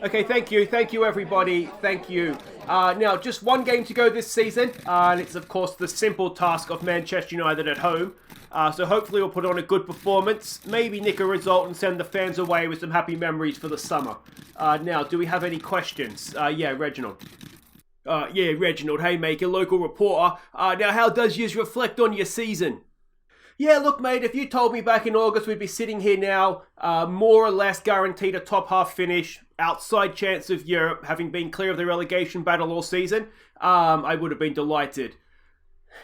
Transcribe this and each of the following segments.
Okay, thank you everybody, thank you. Now, just one game to go this season, and it's of course the simple task of Manchester United at home. So hopefully we'll put on a good performance, maybe nick a result and send the fans away with some happy memories for the summer. Now, do we have any questions? Yeah, Reginald. Yeah, Reginald, Haymaker, local reporter. Now, how does yours reflect on your season? Yeah, look, mate, if you told me back in August we'd be sitting here now, more or less guaranteed a top half finish, outside chance of Europe, having been clear of the relegation battle all season, I would have been delighted.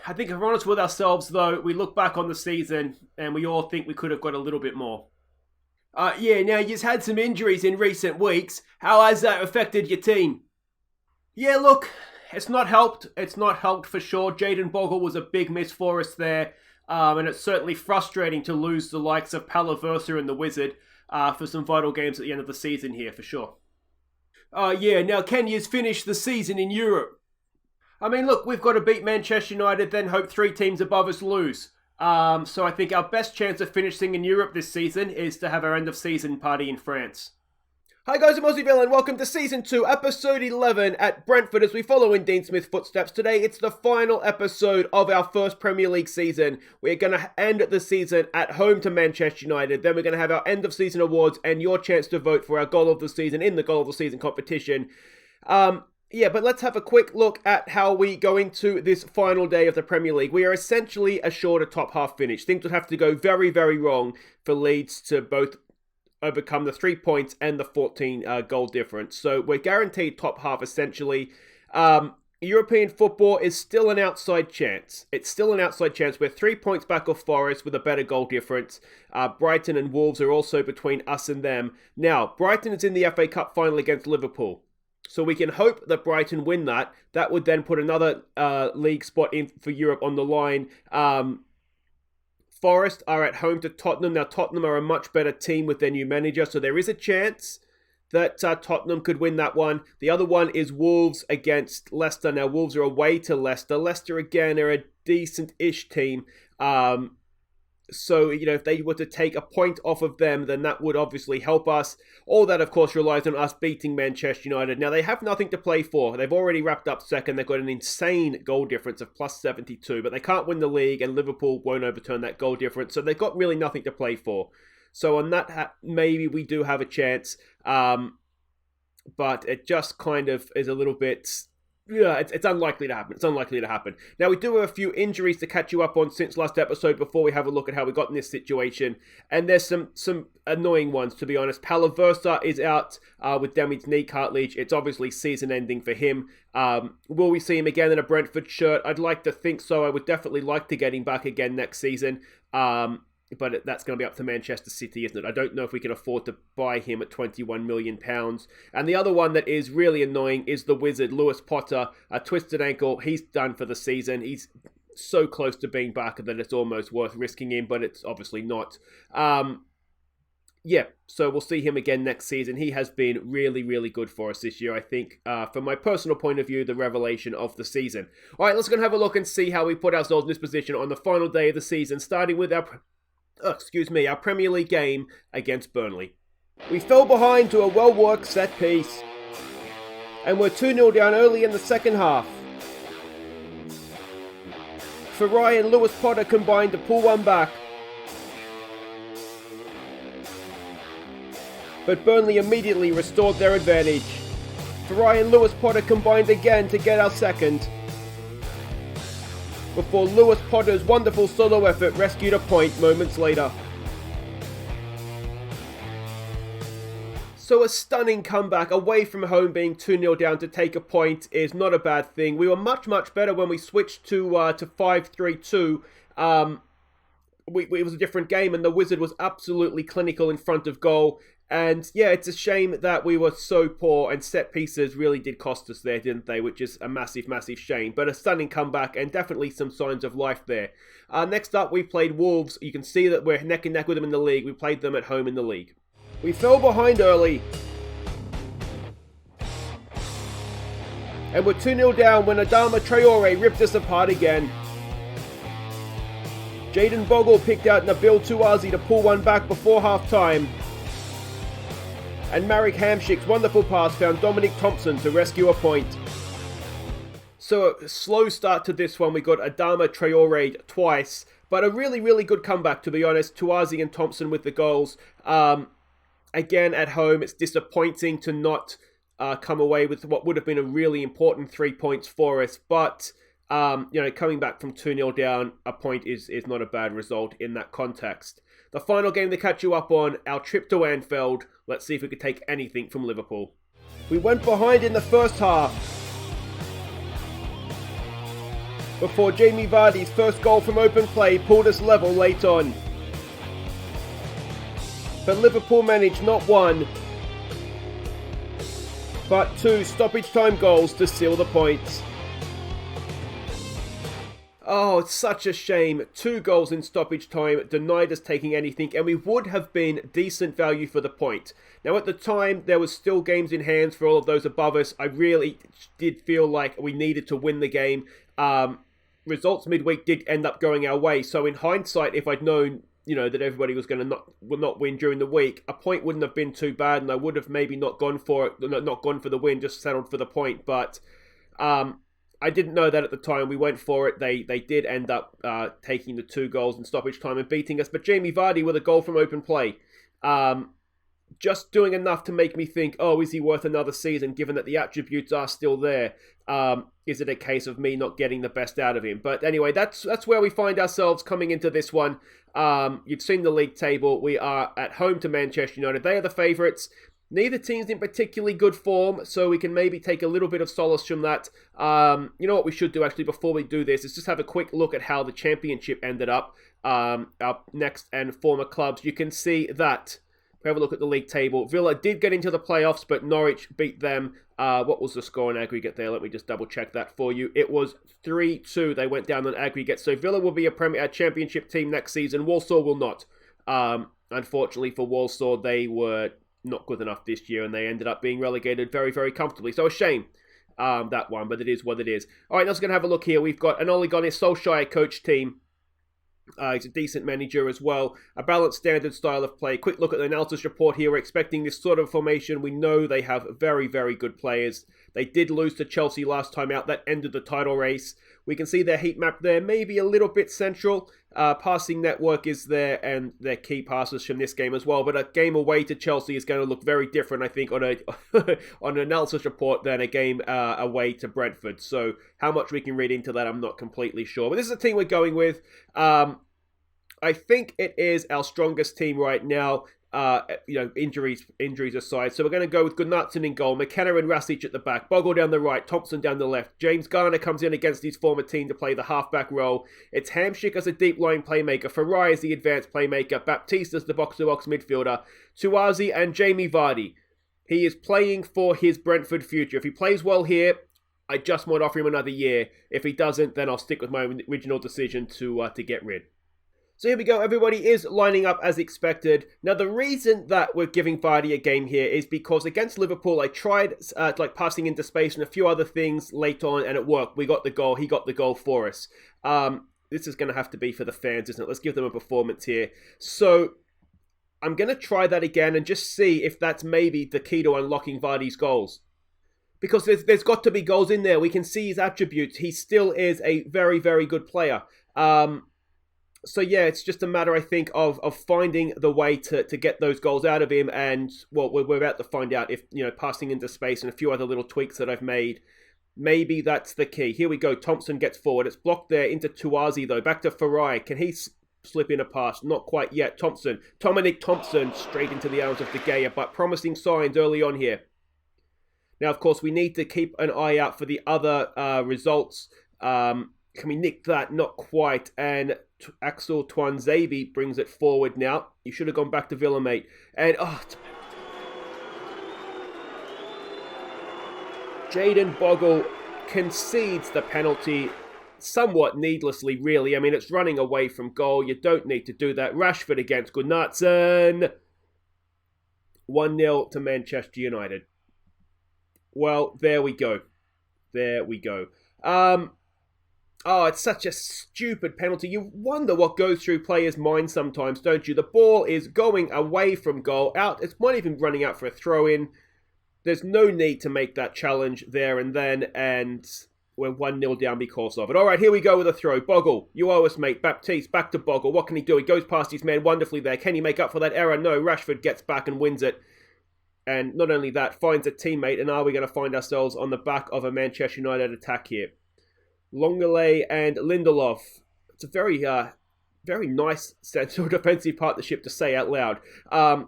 I think if we're honest with ourselves, though, we look back on the season and we all think we could have got a little bit more. Yeah, now you've had some injuries in recent weeks. How has that affected your team? Yeah, look, it's not helped. It's not helped for sure. Jayden Bogle was a big miss for us there. And it's certainly frustrating to lose the likes of Palaversa and the Wizard for some vital games at the end of the season here, for sure. Yeah, now Kenya's finished the season in Europe. I mean, look, we've got to beat Manchester United, then hope 3 teams above us lose. So I think our best chance of finishing in Europe this season is to have our end-of-season party in France. Hi guys, I'm Aussie and welcome to Season 2, Episode 11 at Brentford as we follow in Dean Smith's footsteps. Today, it's the final episode of our first Premier League season. We're going to end the season at home to Manchester United. Then we're going to have our end-of-season awards and your chance to vote for our goal of the season in the goal of the season competition. Yeah, but let's have a quick look at how we go into this final day of the Premier League. We are essentially assured a top half finish. Things would have to go very, very wrong for Leeds to both overcome the 3 points and the 14 goal difference. So we're guaranteed top half essentially. European football is still an outside chance. It's still an outside chance. We're 3 points back of Forest with a better goal difference. Brighton and Wolves are also between us and them. Now, Brighton is in the FA Cup final against Liverpool. So we can hope that Brighton win that. That would then put another league spot in for Europe on the line. Forest are at home to Tottenham. Now, Tottenham are a much better team with their new manager, so there is a chance that Tottenham could win that one. The other one is Wolves against Leicester. Now, Wolves are away to Leicester. Leicester, again, are a decent-ish team. So, you know, if they were to take a point off of them, then that would obviously help us. All that, of course, relies on us beating Manchester United. Now, they have nothing to play for. They've already wrapped up second. They've got an insane goal difference of plus 72, but they can't win the league, and Liverpool won't overturn that goal difference. So they've got really nothing to play for. So on that, maybe we do have a chance. But it just kind of is a little bit... Yeah, it's unlikely to happen. It's unlikely to happen. Now, we do have a few injuries to catch you up on since last episode before we have a look at how we got in this situation. And there's some annoying ones, to be honest. Palaversa is out with damaged knee cartilage. It's obviously season-ending for him. Will we see him again in a Brentford shirt? I'd like to think so. I would definitely like to get him back again next season. But that's going to be up to Manchester City, isn't it? I don't know if we can afford to buy him at £21 million. And the other one that is really annoying is the Wizard, Lewis Potter. A twisted ankle. He's done for the season. He's so close to being back that it's almost worth risking him, but it's obviously not. Yeah, so we'll see him again next season. He has been really, really good for us this year, I think. From my personal point of view, the revelation of the season. All right, let's go and have a look and see how we put ourselves in this position on the final day of the season, starting with our Premier League game against Burnley. We fell behind to a well-worked set piece, and we're 2-0 down early in the second half. Farai and Lewis Potter combined to pull one back, but Burnley immediately restored their advantage. Farai and Lewis Potter combined again to get our second, before Lewis Potter's wonderful solo effort rescued a point moments later. So a stunning comeback away from home, being 2-0 down to take a point is not a bad thing. We were much, much better when we switched to 5-3-2. It was a different game, and the Wizard was absolutely clinical in front of goal. And yeah, it's a shame that we were so poor, and set pieces really did cost us there, didn't they? Which is a massive, massive shame. But a stunning comeback and definitely some signs of life there. Next up, we played Wolves. You can see that we're neck and neck with them in the league. We played them at home in the league. We fell behind early, and we're 2-0 down when Adama Traore ripped us apart again. Jayden Bogle picked out Nabil Touazi to pull one back before half-time. And Marek Hamšík's wonderful pass found Dominic Thompson to rescue a point. So a slow start to this one. We got Adama Traore twice, but a really, really good comeback, to be honest. Tuazi and Thompson with the goals. Again, at home, it's disappointing to not come away with what would have been a really important 3 points for us. But, coming back from 2-0 down, a point is not a bad result in that context. The final game to catch you up on, our trip to Anfield. Let's see if we could take anything from Liverpool. We went behind in the first half before Jamie Vardy's first goal from open play pulled us level late on. But Liverpool managed not one, but 2 stoppage time goals to seal the points. Oh, it's such a shame. 2 goals in stoppage time denied us taking anything, and we would have been decent value for the point. Now, at the time, there was still games in hands for all of those above us. I really did feel like we needed to win the game. Results midweek did end up going our way. So in hindsight, if I'd known, that everybody was going to not win during the week, a point wouldn't have been too bad, and I would have maybe not gone for it, not gone for the win, just settled for the point. But I didn't know that at the time. We went for it. They did end up taking the 2 goals in stoppage time and beating us. But Jamie Vardy with a goal from open play. Just doing enough to make me think, oh, is he worth another season, given that the attributes are still there? Is it a case of me not getting the best out of him? But anyway, that's where we find ourselves coming into this one. You've seen the league table. We are at home to Manchester United. They are the favourites. Neither team's in particularly good form, so we can maybe take a little bit of solace from that. You know what we should do, actually, before we do this, is just have a quick look at how the championship ended up. Our next and former clubs. You can see that. Have a look at the league table. Villa did get into the playoffs, but Norwich beat them. What was the score in aggregate there? Let me just double check that for you. It was 3-2. They went down on aggregate. So Villa will be a championship team next season. Walsall will not. Unfortunately for Walsall, they were not good enough this year, and they ended up being relegated very, very comfortably. So a shame, that one, but it is what it is. All right, let's go and have a look here. We've got an Ole Gunnar Solskjaer coach team. He's a decent manager as well. A balanced standard style of play. Quick look at the analysis report here. We're expecting this sort of formation. We know they have very, very good players. They did lose to Chelsea last time out. That ended the title race. We can see their heat map there. Maybe a little bit central. Passing network is there, and their key passes from this game as well. But a game away to Chelsea is going to look very different, I think, on an analysis report than a game away to Brentford. So how much we can read into that, I'm not completely sure. But this is the team we're going with. I think it is our strongest team right now. Injuries aside. So we're going to go with Gunnarsson in goal, McKenna and Rasic at the back, Bogle down the right, Thompson down the left. James Garner comes in against his former team to play the halfback role. It's Hamšík as a deep line playmaker, Farai as the advanced playmaker, Baptiste as the box-to-box midfielder, Tuazi and Jamie Vardy. He is playing for his Brentford future. If he plays well here, I just might offer him another year. If he doesn't, then I'll stick with my original decision to get rid. So here we go, everybody is lining up as expected. Now the reason that we're giving Vardy a game here is because against Liverpool I tried passing into space and a few other things late on and it worked. We got the goal, he got the goal for us. This is going to have to be for the fans, isn't it? Let's give them a performance here. So I'm going to try that again and just see if that's maybe the key to unlocking Vardy's goals. Because there's got to be goals in there. We can see his attributes. He still is a very, very good player. So yeah, it's just a matter, I think, of finding the way to get those goals out of him. And, well, we're about to find out if, passing into space and a few other little tweaks that I've made, maybe that's the key. Here we go. Thompson gets forward. It's blocked there into Tuazi, though. Back to Farai. Can he slip in a pass? Not quite yet. Dominic Thompson, straight into the arms of De Gea, but promising signs early on here. Now, of course, we need to keep an eye out for the other results. Can we nick that? Not quite. And Axel Tuanzebe brings it forward now. You should have gone back to Villa, mate. And, Jayden Bogle concedes the penalty somewhat needlessly, really. I mean, it's running away from goal. You don't need to do that. Rashford against Gunnarsson. 1-0 to Manchester United. Well, there we go. Oh, it's such a stupid penalty. You wonder what goes through players' minds sometimes, don't you? The ball is going away from goal, out. It's not even running out for a throw-in. There's no need to make that challenge there and then, and we're 1-0 down because of it. All right, here we go with a throw. Bogle, you owe us, mate. Baptiste, back to Bogle. What can he do? He goes past his man wonderfully there. Can he make up for that error? No, Rashford gets back and wins it. And not only that, finds a teammate, and are we going to find ourselves on the back of a Manchester United attack here? Longeley and Lindelof. It's a very nice central defensive partnership to say out loud.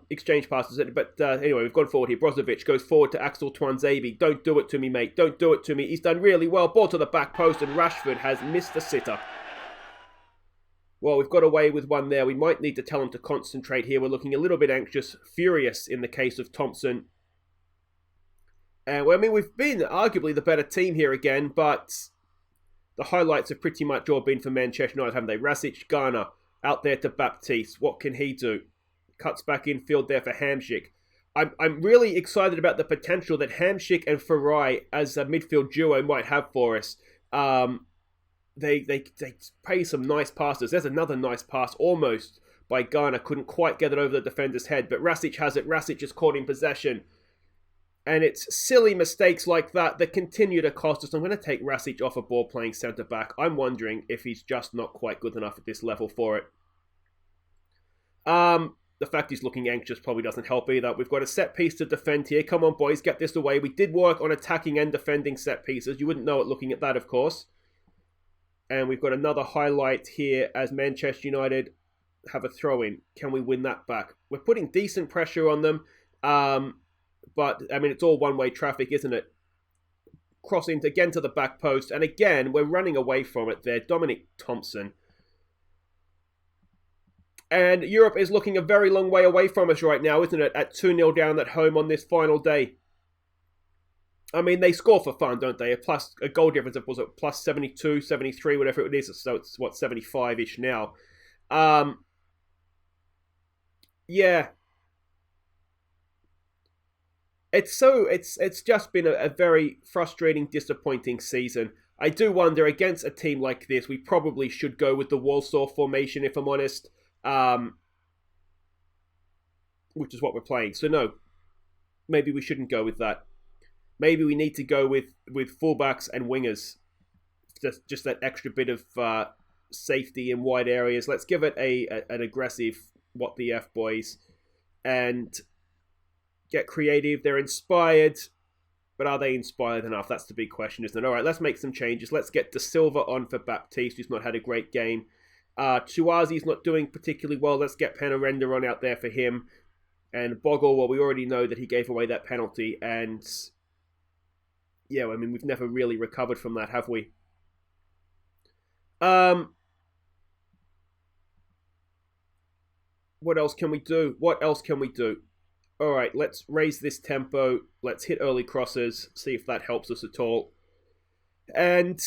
Exchange passes, but anyway, we've gone forward here. Brozovic goes forward to Axel Tuanzebe. Don't do it to me, mate. Don't do it to me. He's done really well. Ball to the back post, and Rashford has missed the sitter. Well, we've got away with one there. We might need to tell him to concentrate here. We're looking a little bit anxious, furious in the case of Thompson. And well, I mean, we've been arguably the better team here again, but the highlights have pretty much all been for Manchester United, haven't they? Rasic, Garner, out there to Baptiste. What can he do? Cuts back infield there for Hamsik. I'm really excited about the potential that Hamsik and Farai as a midfield duo might have for us. They play some nice passes. There's another nice pass, almost, by Garner. Couldn't quite get it over the defender's head, but Rasic has it. Rasic is caught in possession. And it's silly mistakes like that that continue to cost us. I'm going to take Rasic off a ball playing centre-back. I'm wondering if he's just not quite good enough at this level for it. The fact he's looking anxious probably doesn't help either. We've got a set piece to defend here. Come on, boys, get this away. We did work on attacking and defending set pieces. You wouldn't know it looking at that, of course. And we've got another highlight here as Manchester United have a throw-in. Can we win that back? We're putting decent pressure on them. But, I mean, it's all one-way traffic, isn't it? Crossing again to the back post. And again, we're running away from it there. Dominic Thompson. And Europe is looking a very long way away from us right now, isn't it? At 2-0 down at home on this final day. I mean, they score for fun, don't they? A goal difference of, was it plus 72, 73, whatever it is. So it's, what, 75-ish now. Yeah. It's just been a very frustrating, disappointing season. I do wonder, against a team like this, we probably should go with the Warsaw formation, if I'm honest. Which is what we're playing. So no, maybe we shouldn't go with that. Maybe we need to go with fullbacks and wingers. Just that extra bit of safety in wide areas. Let's give it an aggressive, what the F, boys. And get creative. They're inspired. But are they inspired enough? That's the big question, isn't it? All right, let's make some changes. Let's get De Silva on for Baptiste, who's not had a great game. Chuazi's not doing particularly well. Let's get Penarenda on out there for him. And Bogle, well, we already know that he gave away that penalty. And yeah, I mean, we've never really recovered from that, have we? What else can we do? What else can we do? All right, let's raise this tempo. Let's hit early crosses. See if that helps us at all. And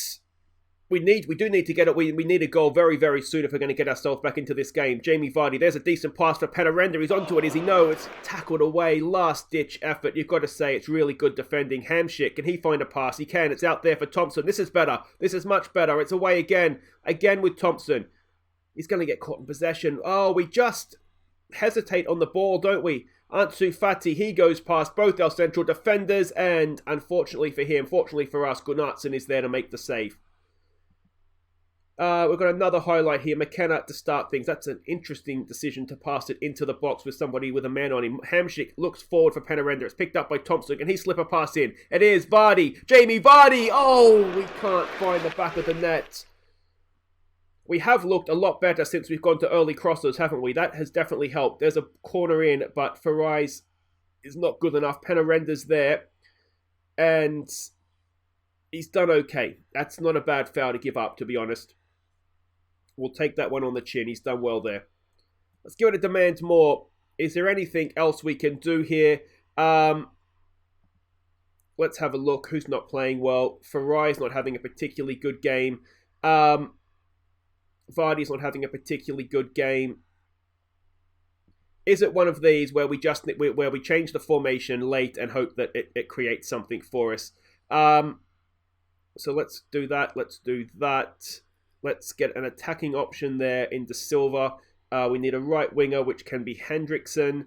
we do need to get it. We need a goal very, very soon if we're going to get ourselves back into this game. Jamie Vardy, there's a decent pass for Penarenda. He's onto it, is he? No, it's tackled away. Last-ditch effort. You've got to say it's really good defending. Hamsik, can he find a pass? He can. It's out there for Thompson. This is better. This is much better. It's away again. Again with Thompson. He's going to get caught in possession. Oh, we just hesitate on the ball, don't we? Ansu Fati, he goes past both our central defenders, and unfortunately for him, fortunately for us, Gunnarsson is there to make the save. We've got another highlight here. McKenna to start things. That's an interesting decision to pass it into the box with somebody with a man on him. Hamsik looks forward for Penarenda. It's picked up by Thompson. Can he slip a pass in? It is Vardy. Jamie Vardy. Oh, we can't find the back of the net. We have looked a lot better since we've gone to early crosses, haven't we? That has definitely helped. There's a corner in, but Farais is not good enough. Penarenda's there. And he's done okay. That's not a bad foul to give up, to be honest. We'll take that one on the chin. He's done well there. Let's give it a demand more. Is there anything else we can do here? Let's have a look. Who's not playing well? Farai's not having a particularly good game. Vardy's not having a particularly good game. Is it one of these where we change the formation late and hope that it creates something for us? So let's do that. Let's get an attacking option there into Silva. We need a right winger, which can be Hendrickson.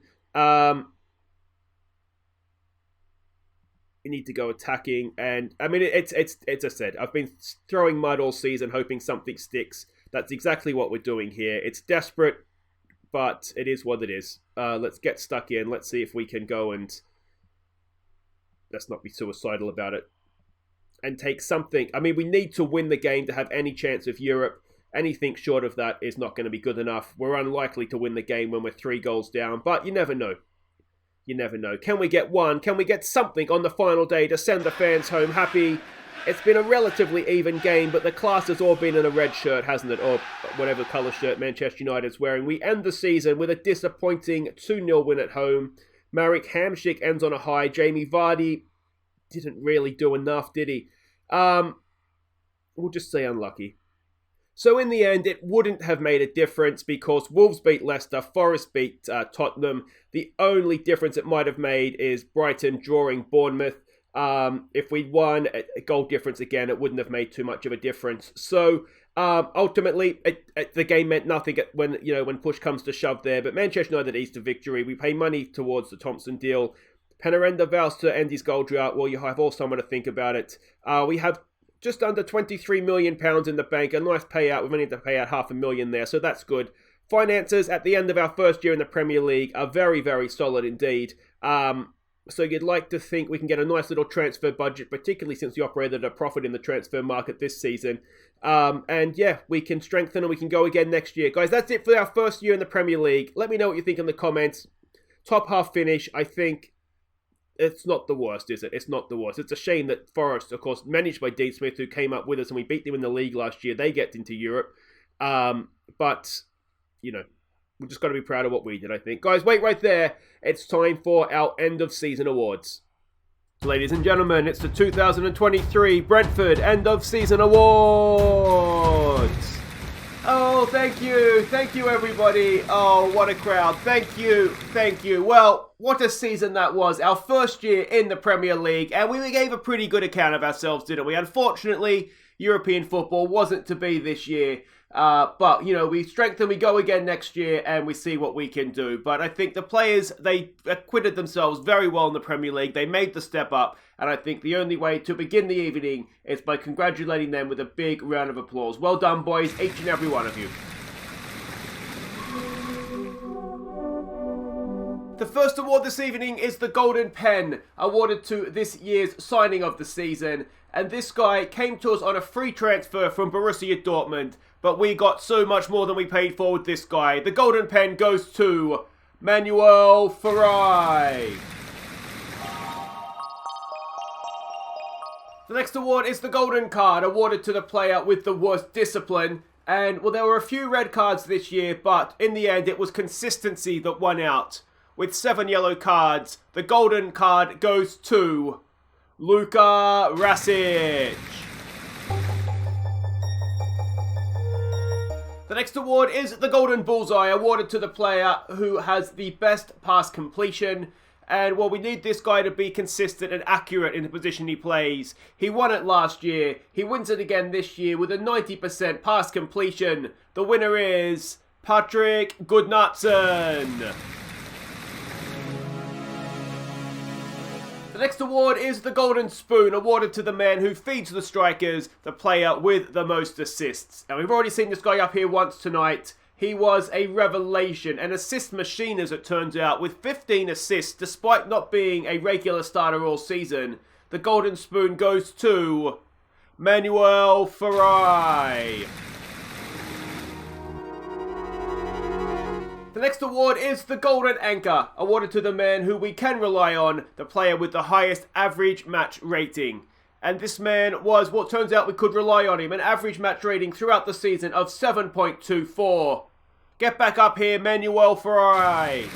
We need to go attacking, and I mean it's as I said, I've been throwing mud all season, hoping something sticks. That's exactly what we're doing here. It's desperate, but it is what it is. Let's get stuck in. Let's see if we can go and let's not be suicidal about it and take something. I mean, we need to win the game to have any chance of Europe. Anything short of that is not going to be good enough. We're unlikely to win the game when we're 3 goals down, but you never know. You never know. Can we get one? Can we get something on the final day to send the fans home happy? It's been a relatively even game, but the class has all been in a red shirt, hasn't it? Or whatever colour shirt Manchester United's wearing. We end the season with a disappointing 2-0 win at home. Marek Hamšík ends on a high. Jamie Vardy didn't really do enough, did he? We'll just say unlucky. So in the end, it wouldn't have made a difference because Wolves beat Leicester, Forest beat Tottenham. The only difference it might have made is Brighton drawing Bournemouth. If we'd won a goal difference again, it wouldn't have made too much of a difference. So ultimately, the game meant nothing when push comes to shove there. But Manchester United eased to victory. We pay money towards the Thompson deal. Penarenda vows to end his goal drought. Well, you have all someone to think about it. We have just under £23 million in the bank. A nice payout. We've only had to pay out $500,000 there, so that's good. Finances at the end of our first year in the Premier League are very, very solid indeed. So you'd like to think we can get a nice little transfer budget, particularly since we operated at a profit in the transfer market this season. And yeah, we can strengthen and we can go again next year. Guys, that's it for our first year in the Premier League. Let me know what you think in the comments. Top half finish, I think. It's not the worst, is it? It's not the worst. It's a shame that Forest, of course, managed by Dean Smith, who came up with us and we beat them in the league last year. They get into Europe. But, we've just got to be proud of what we did, I think. Guys, wait right there. It's time for our end of season awards. Ladies and gentlemen, it's the 2023 Brentford end of season awards. Oh, thank you. Thank you, everybody. Oh, what a crowd. Thank you. Thank you. Well, what a season that was. Our first year in the Premier League, and we gave a pretty good account of ourselves, didn't we? Unfortunately, European football wasn't to be this year. But, we strengthen, we go again next year, and we see what we can do. But I think the players, they acquitted themselves very well in the Premier League. They made the step up, and I think the only way to begin the evening is by congratulating them with a big round of applause. Well done, boys, each and every one of you. The first award this evening is the Golden Pen, awarded to this year's signing of the season. And this guy came to us on a free transfer from Borussia Dortmund. But we got so much more than we paid for with this guy. The Golden Pen goes to Manuel Ferrari. The next award is the Golden Card, awarded to the player with the worst discipline. And, well, there were a few red cards this year, but in the end, it was consistency that won out. With 7 yellow cards, the Golden Card goes to Luka Rasic. The next award is the Golden Bullseye, awarded to the player who has the best pass completion. And, well, we need this guy to be consistent and accurate in the position he plays. He won it last year. He wins it again this year with a 90% pass completion. The winner is Patrick Goodnatson. The next award is the Golden Spoon, awarded to the man who feeds the strikers, the player with the most assists. And we've already seen this guy up here once tonight. He was a revelation, an assist machine as it turns out, with 15 assists despite not being a regular starter all season. The Golden Spoon goes to Manuel Ferrari. The next award is the Golden Anchor, awarded to the man who we can rely on, the player with the highest average match rating. And this man was what turns out we could rely on him, an average match rating throughout the season of 7.24. Get back up here, Manuel Ferrari.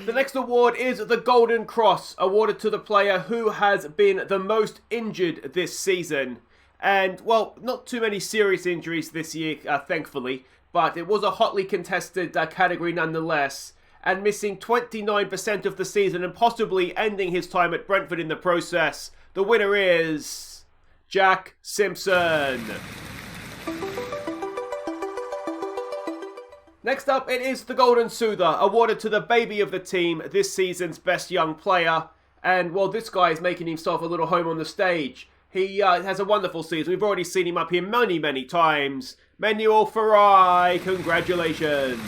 The next award is the Golden Cross, awarded to the player who has been the most injured this season. And, well, not too many serious injuries this year, thankfully, but it was a hotly contested category nonetheless. and missing 29% of the season and possibly ending his time at Brentford in the process. The winner is Jack Simpson. Next up, it is the Golden Soother, awarded to the baby of the team, this season's best young player. And, well, this guy is making himself a little home on the stage. He has a wonderful season. We've already seen him up here many, many times. Manuel Ferrari, congratulations.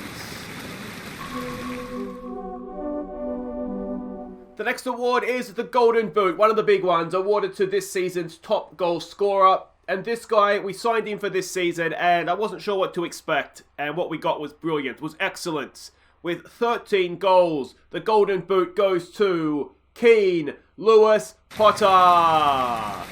The next award is the Golden Boot, one of the big ones, awarded to this season's top goal scorer. And this guy, we signed him for this season, and I wasn't sure what to expect. And what we got was brilliant, was excellent. With 13 goals, the Golden Boot goes to Keane Lewis Potter.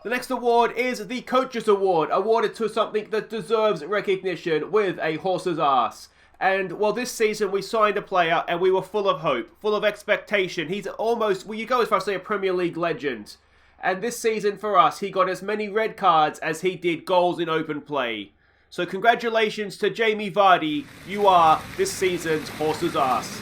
The next award is the Coaches Award, awarded to something that deserves recognition with a horse's ass. And, well, this season we signed a player and we were full of hope, full of expectation. He's almost, well, you go as far as say a Premier League legend. And this season for us, he got as many red cards as he did goals in open play. So congratulations to Jamie Vardy. You are this season's horse's ass.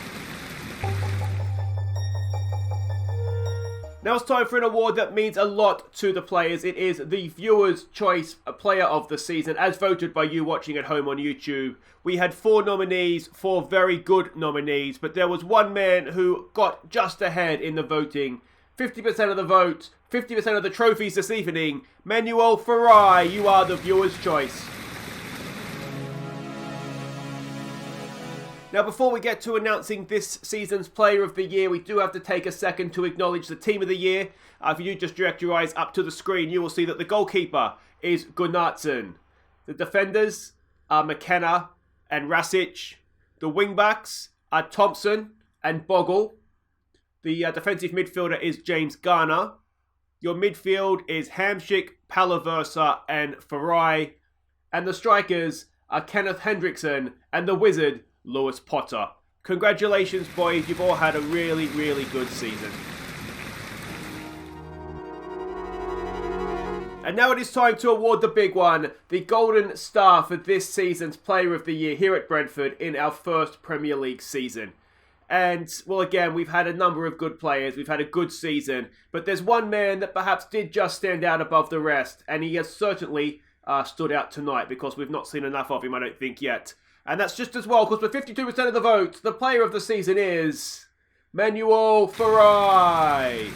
Now it's time for an award that means a lot to the players. It is the Viewer's Choice Player of the Season, as voted by you watching at home on YouTube. We had 4 nominees, 4 very good nominees, but there was one man who got just ahead in the voting. 50% of the vote, 50% of the trophies this evening. Manuel Ferrari, you are the Viewer's Choice. Now, before we get to announcing this season's Player of the Year, we do have to take a second to acknowledge the Team of the Year. If you just direct your eyes up to the screen, you will see that the goalkeeper is Gunnarsson. The defenders are McKenna and Rasic. The wingbacks are Thompson and Bogle. The defensive midfielder is James Garner. Your midfield is Hamsik, Palaversa and Ferrari. And the strikers are Kenneth Hendrickson and the wizard, Lewis Potter. Congratulations, boys. You've all had a really, really good season. And now it is time to award the big one, the Golden Star for this season's Player of the Year here at Brentford in our first Premier League season. And, well, again, we've had a number of good players. We've had a good season. But there's one man that perhaps did just stand out above the rest. And he has certainly stood out tonight because we've not seen enough of him, I don't think, yet. And that's just as well, because with 52% of the votes, the player of the season is Manuel Ferrari.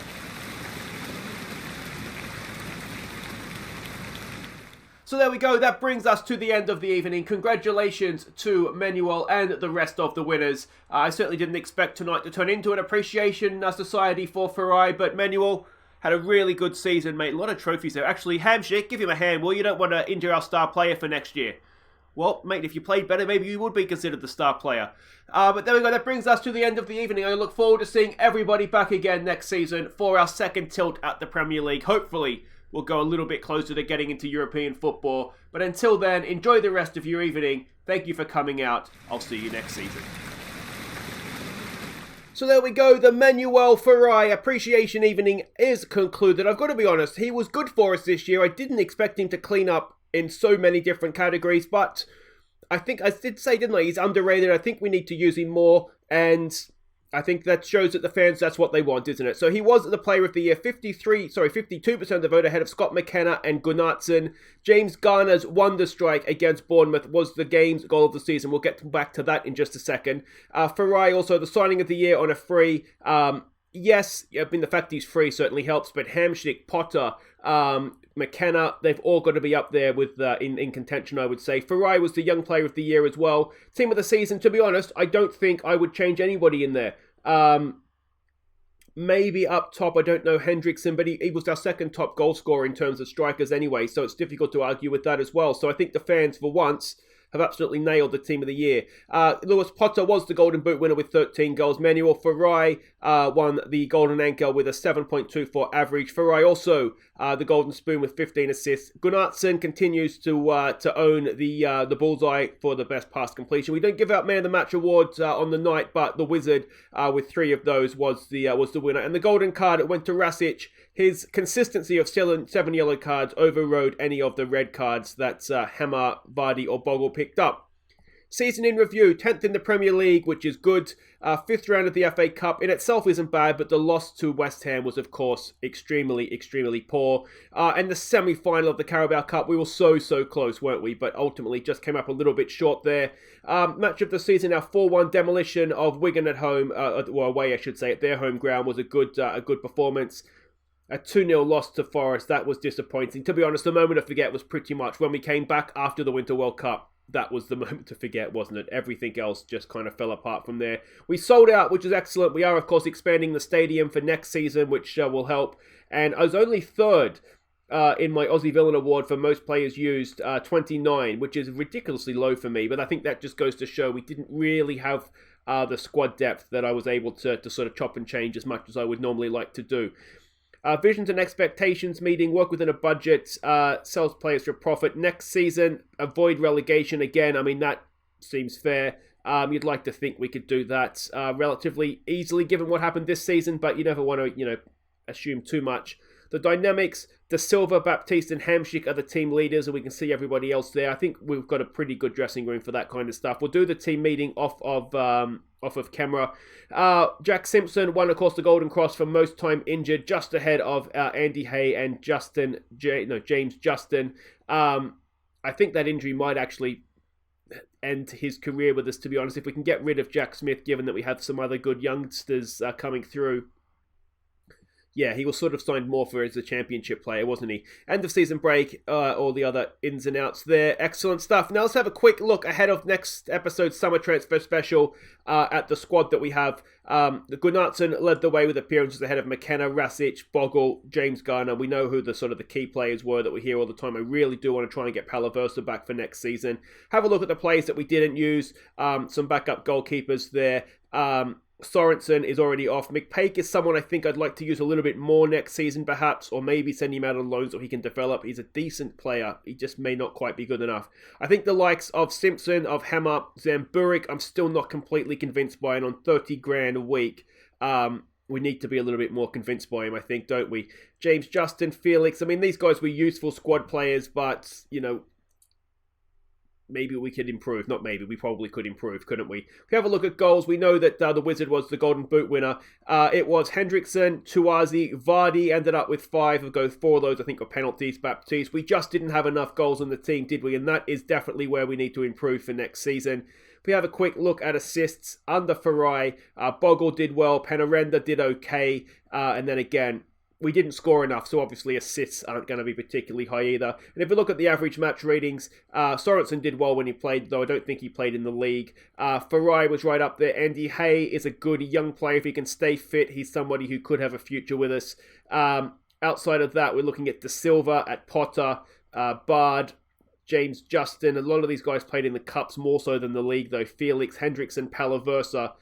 So there we go, that brings us to the end of the evening. Congratulations to Manuel and the rest of the winners. I certainly didn't expect tonight to turn into an appreciation society for Ferrari, but Manuel had a really good season, mate. A lot of trophies there. Actually, Hamsik, give him a hand, will you? Don't want to injure our star player for next year. Well, mate, if you played better, maybe you would be considered the star player. But there we go, that brings us to the end of the evening. I look forward to seeing everybody back again next season for our second tilt at the Premier League. Hopefully, we'll go a little bit closer to getting into European football. But until then, enjoy the rest of your evening. Thank you for coming out. I'll see you next season. So there we go, the Manuel Ferrari appreciation evening is concluded. I've got to be honest, he was good for us this year. I didn't expect him to clean up in so many different categories, but I think I did say, didn't I, he's underrated. I think we need to use him more, and I think that shows that the fans, that's what they want, isn't it? So he was the Player of the Year, 52% of the vote, ahead of Scott McKenna and Gunnarsson. James Garner's wonder strike against Bournemouth was the game's goal of the season. We'll get back to that in just a second. Ferrari also the signing of the year on a free. Yes, I mean, the fact he's free certainly helps, but Hamsik, Potter, McKenna, they've all got to be up there with in contention, I would say. Ferrari was the Young Player of the Year as well. Team of the season, to be honest, I don't think I would change anybody in there. Maybe up top, I don't know, Hendrickson, but he was our second top goal scorer in terms of strikers anyway, so it's difficult to argue with that as well. So I think the fans, for once, have absolutely nailed the Team of the Year. Lewis Potter was the Golden Boot winner with 13 goals. Manuel Ferrari won the Golden Anchor with a 7.24 average. Ferrari also the Golden Spoon with 15 assists. Gunnarsson continues to own the bullseye for the best pass completion. We don't give out Man of the Match awards on the night, but the Wizard with 3 of those was the winner. And the Golden Card went to Rasic, his consistency of 7 yellow cards overrode any of the red cards that Hammer, Vardy or Bogle picked up. Season in review, 10th in the Premier League, which is good. 5th round of the FA Cup in itself isn't bad, but the loss to West Ham was, of course, extremely, extremely poor. And the semi-final of the Carabao Cup, we were so close, weren't we? But ultimately just came up a little bit short there. Match of the season, our 4-1 demolition of Wigan at home, or away, I should say, at their home ground was a good performance. A 2-0 loss to Forest, that was disappointing. To be honest, the moment to forget was pretty much when we came back after the Winter World Cup. That was the moment to forget, wasn't it? Everything else just kind of fell apart from there. We sold out, which is excellent. We are, of course, expanding the stadium for next season, which will help. And I was only third in my Aussie Villain Award for most players used, 29, which is ridiculously low for me. But I think that just goes to show we didn't really have the squad depth that I was able to sort of chop and change as much as I would normally like to do. Visions and expectations meeting, work within a budget, sells players for profit. Next season, avoid relegation again. I mean, that seems fair. You'd like to think we could do that relatively easily given what happened this season, but you never want to, assume too much. The dynamics, De Silva, Baptiste and Hamsik are the team leaders, and we can see everybody else there. I think we've got a pretty good dressing room for that kind of stuff. We'll do the team meeting off of camera. Jack Simpson won, of course, the Golden Cross for most time injured, just ahead of Andy Hay and James Justin. I think that injury might actually end his career with us, to be honest. If we can get rid of Jack Smith, given that we have some other good youngsters coming through. Yeah, he was sort of signed more for as a championship player, wasn't he? End of season break, all the other ins and outs there. Excellent stuff. Now let's have a quick look ahead of next episode's summer transfer special at the squad that we have. The Gunnarsson led the way with appearances ahead of McKenna, Rasic, Bogle, James Garner. We know who the sort of the key players were that we hear all the time. I really do want to try and get Palaversa back for next season. Have a look at the players that we didn't use. Some backup goalkeepers there. Sorensen is already off. McPake is someone I think I'd like to use a little bit more next season perhaps, or maybe send him out on loan so he can develop. He's a decent player. He just may not quite be good enough. I think the likes of Simpson, of Hammer, Zamburik, I'm still not completely convinced by, and on 30 grand a week, we need to be a little bit more convinced by him, I think, don't we? James Justin, Felix, I mean, these guys were useful squad players, but, maybe we could improve. Not maybe, we probably could improve, couldn't we? If we have a look at goals, we know that the Wizard was the Golden Boot winner. It was Hendrickson, Tuazi, Vardy ended up with 5. Of those 4 of those, I think, were penalties. Baptiste. We just didn't have enough goals on the team, did we? And that is definitely where we need to improve for next season. If we have a quick look at assists, under Farai, Bogle did well, Penarenda did okay, and then again, we didn't score enough, so obviously assists aren't going to be particularly high either. And if we look at the average match ratings, Sorensen did well when he played, though I don't think he played in the league. Farai was right up there. Andy Hay is a good young player. If he can stay fit, he's somebody who could have a future with us. Outside of that, we're looking at De Silva, at Potter, Bard, James Justin. A lot of these guys played in the Cups more so than the league, though. Felix, Hendrickson, Palaversa,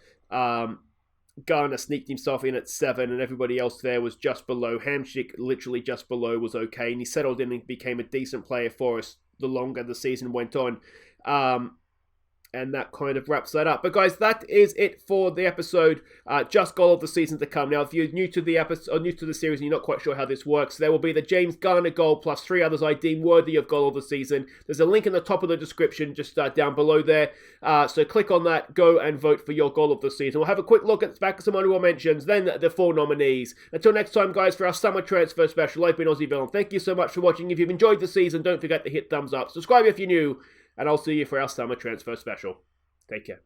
Garner sneaked himself in at 7, and everybody else there was just below. Hamsik, literally just below, was okay, and he settled in and became a decent player for us the longer the season went on. And that kind of wraps that up. But guys, that is it for the episode. Just goal of the season to come. Now, if you're new to the episode, or new to the series, and you're not quite sure how this works, there will be the James Garner goal plus 3 others I deem worthy of goal of the season. There's a link in the top of the description, just down below there. So click on that, go and vote for your goal of the season. We'll have a quick look at back some honorable mentions, then the 4 nominees. Until next time, guys, for our summer transfer special, I've been Aussie Villain. Thank you so much for watching. If you've enjoyed the season, don't forget to hit thumbs up. Subscribe if you're new, and I'll see you for our summer transfer special. Take care.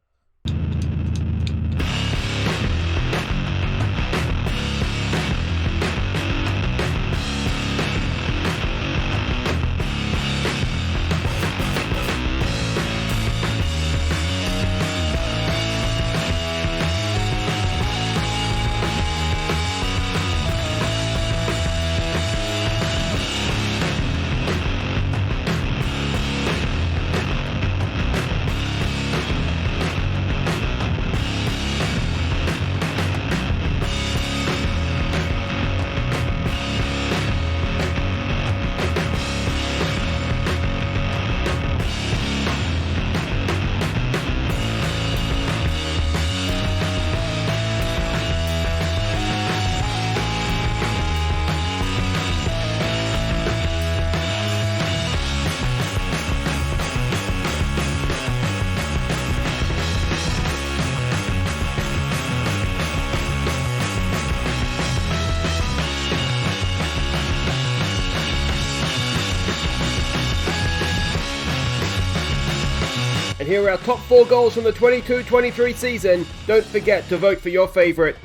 And here are our top 4 goals from the 22-23 season. Don't forget to vote for your favourite.